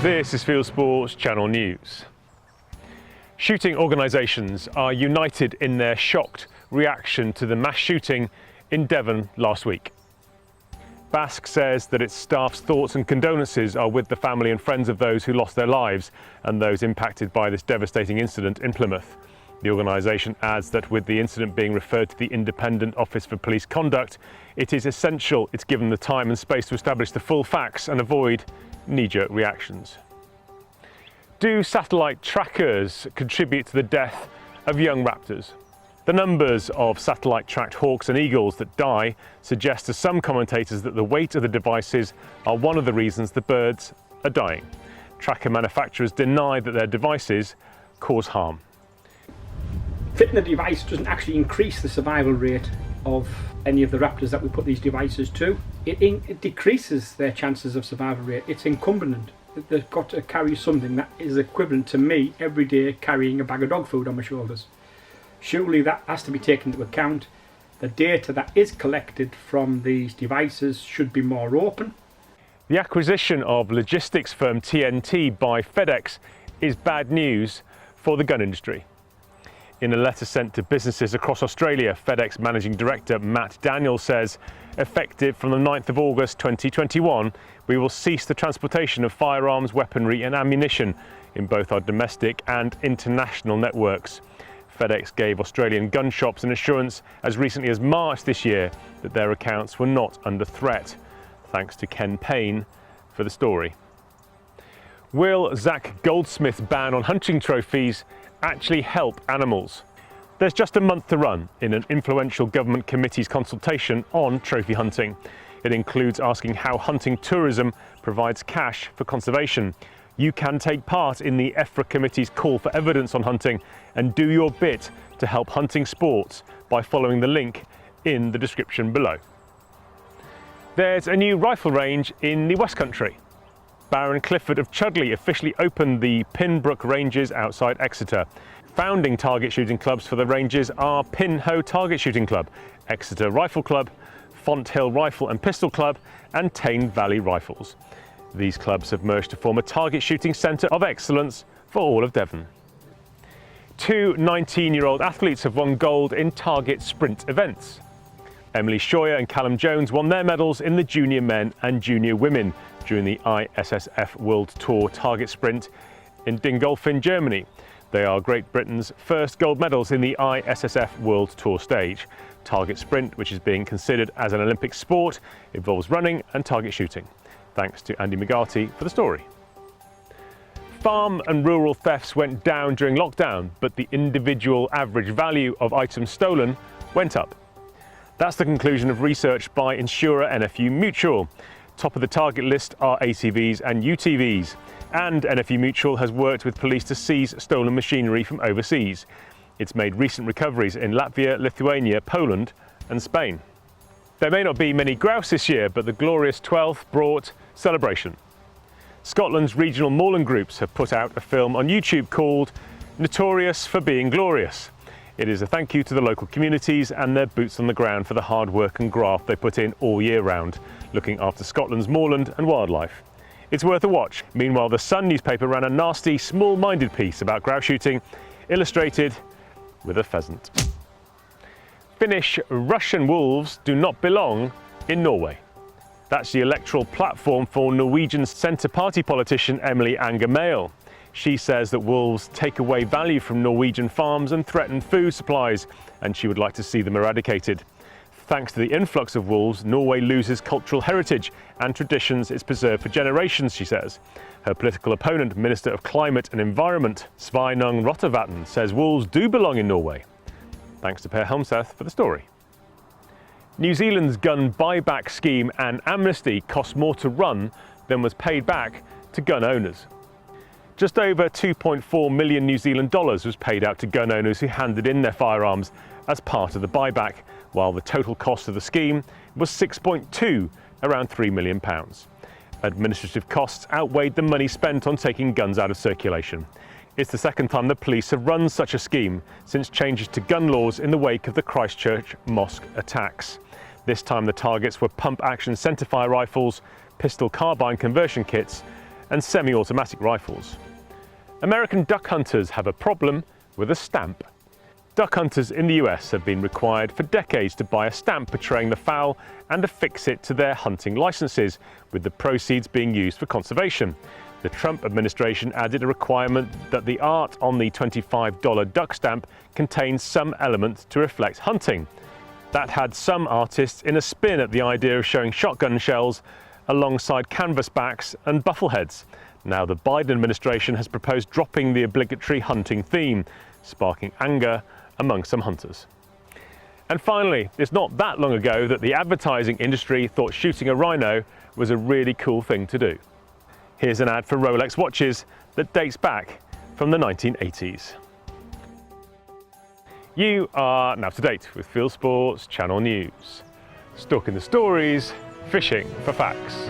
This is Fieldsports Channel News. Shooting organisations are united in their shocked reaction to the mass shooting in Devon last week. BASC says that its staff's thoughts and condolences are with the family and friends of those who lost their lives and those impacted by this devastating incident in Plymouth. The organisation adds that with the incident being referred to the Independent Office for Police Conduct, it is essential it's given the time and space to establish the full facts and avoid knee-jerk reactions. Do satellite trackers contribute to the death of young raptors? The numbers of satellite-tracked hawks and eagles that die suggest to some commentators that the weight of the devices are one of the reasons the birds are dying. Tracker manufacturers deny that their devices cause harm. Fitting the device doesn't actually increase the survival rate of any of the raptors that we put these devices to. It decreases their chances of survival rate. It's incumbent. They've got to carry something that is equivalent to me every day carrying a bag of dog food on my shoulders. Surely that has to be taken into account. The data that is collected from these devices should be more open. The acquisition of logistics firm TNT by FedEx is bad news for the gun industry. In a letter sent to businesses across Australia, FedEx Managing Director Matt Daniel says, effective from the 9th of August 2021, we will cease the transportation of firearms, weaponry and ammunition in both our domestic and international networks. FedEx gave Australian gun shops an assurance as recently as March this year that their accounts were not under threat. Thanks to Ken Payne for the story. Will Zach Goldsmith's ban on hunting trophies actually help animals? There's just a month to run in an influential government committee's consultation on trophy hunting. It includes asking how hunting tourism provides cash for conservation. You can take part in the EFRA committee's call for evidence on hunting and do your bit to help hunting sports by following the link in the description below. There's a new rifle range in the West Country. Baron Clifford of Chudley officially opened the Pinbrook Ranges outside Exeter. Founding target shooting clubs for the ranges are Pinho Target Shooting Club, Exeter Rifle Club, Fonthill Rifle and Pistol Club and Tane Valley Rifles. These clubs have merged to form a target shooting centre of excellence for all of Devon. Two 19-year-old athletes have won gold in target sprint events. Emily Scheuer and Callum Jones won their medals in the junior men and junior women during the ISSF World Tour Target Sprint in Dingolfing, Germany. They are Great Britain's first gold medals in the ISSF World Tour stage. Target Sprint, which is being considered as an Olympic sport, involves running and target shooting. Thanks to Andy McGarty for the story. Farm and rural thefts went down during lockdown, but the individual average value of items stolen went up. That's the conclusion of research by insurer NFU Mutual. Top of the target list are ATVs and UTVs, and NFU Mutual has worked with police to seize stolen machinery from overseas. It's made recent recoveries in Latvia, Lithuania, Poland and Spain. There may not be many grouse this year, but the glorious 12th brought celebration. Scotland's regional moorland groups have put out a film on YouTube called Notorious for Being Glorious. It is a thank you to the local communities and their boots on the ground for the hard work and graft they put in all year round, looking after Scotland's moorland and wildlife. It's worth a watch. Meanwhile, the Sun newspaper ran a nasty, small-minded piece about grouse shooting, illustrated with a pheasant. Finnish Russian wolves do not belong in Norway. That's the electoral platform for Norwegian Centre Party politician Emily Enger Mehl. She says that wolves take away value from Norwegian farms and threaten food supplies, and she would like to see them eradicated. Thanks to the influx of wolves, Norway loses cultural heritage and traditions it's preserved for generations, she says. Her political opponent, Minister of Climate and Environment, Sveinung Rotevatn, says wolves do belong in Norway. Thanks to Per Helmseth for the story. New Zealand's gun buyback scheme and amnesty cost more to run than was paid back to gun owners. Just over 2.4 million New Zealand dollars was paid out to gun owners who handed in their firearms as part of the buyback, while the total cost of the scheme was 6.2, around £3 million. Administrative costs outweighed the money spent on taking guns out of circulation. It's the second time the police have run such a scheme since changes to gun laws in the wake of the Christchurch mosque attacks. This time the targets were pump-action centrefire rifles, pistol carbine conversion kits and semi-automatic rifles. American duck hunters have a problem with a stamp. Duck hunters in the US have been required for decades to buy a stamp portraying the fowl and affix it to their hunting licenses, with the proceeds being used for conservation. The Trump administration added a requirement that the art on the $25 duck stamp contains some element to reflect hunting. That had some artists in a spin at the idea of showing shotgun shells alongside canvas backs and buffleheads. Now the Biden administration has proposed dropping the obligatory hunting theme, sparking anger among some hunters. And finally, it's not that long ago that the advertising industry thought shooting a rhino was a really cool thing to do. Here's an ad for Rolex watches that dates back from the 1980s. You are now up to date with Fieldsports Channel News. Stalking the stories, fishing for facts.